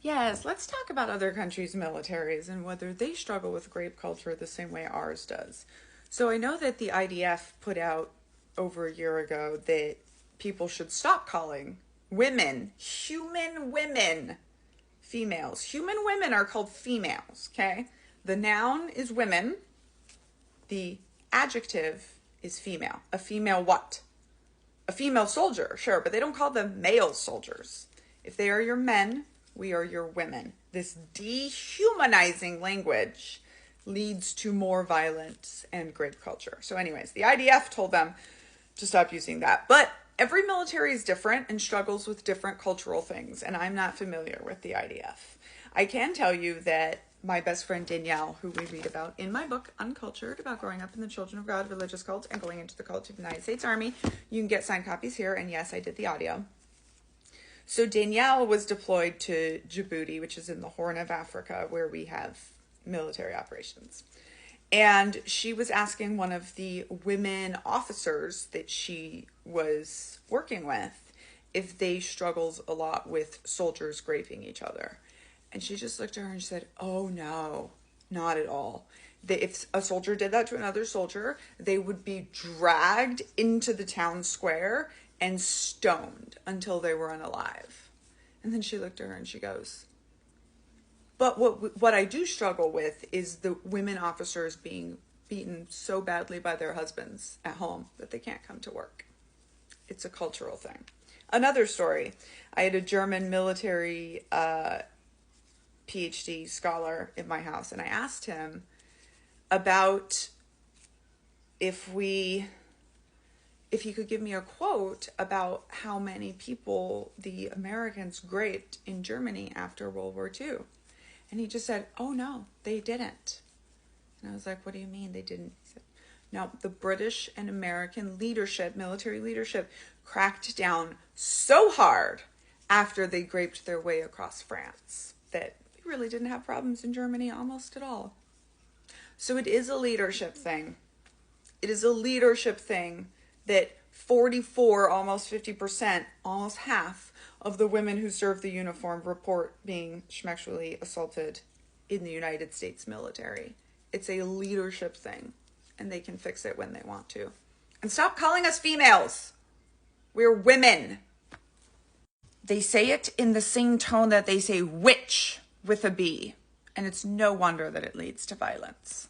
Yes, let's talk about other countries' militaries and whether they struggle with grape culture the same way ours does. So I know that the IDF put out over a year ago that people should stop calling women, human women, females. Human women are called females, okay? The noun is women, the adjective is female. A female what? A female soldier, sure, but they don't call them male soldiers. If they are your men, we are your women. This dehumanizing language leads to more violence and grape culture. So anyways, the IDF told them to stop using that. But every military is different and struggles with different cultural things, and I'm not familiar with the IDF. I can tell you that my best friend Danielle, who we read about in my book, Uncultured, about growing up in the Children of God religious cult and going into the cult of the United States Army. You can get signed copies here, and yes, I did the audio. So Danielle was deployed to Djibouti, which is in the Horn of Africa, where we have military operations. And she was asking one of the women officers that she was working with if they struggles a lot with soldiers graping each other. And she just looked at her and she said, oh no, not at all. If a soldier did that to another soldier, they would be dragged into the town square and stoned until they were unalive. And then she looked at her and she goes, but what I do struggle with is the women officers being beaten so badly by their husbands at home that they can't come to work. It's a cultural thing. Another story, I had a German military PhD scholar in my house, and I asked him about if he could give me a quote about how many people the Americans graped in Germany after World War II. And he just said, oh no, they didn't. And I was like, what do you mean they didn't? He said, no, the British and American leadership, military leadership, cracked down so hard after they graped their way across France that we really didn't have problems in Germany almost at all. So it is a leadership thing. It is a leadership thing that 44, almost 50%, almost half of the women who serve the uniform report being sexually assaulted in the United States military. It's a leadership thing, and they can fix it when they want to. And stop calling us females. We're women. They say it in the same tone that they say witch with a B, and it's no wonder that it leads to violence.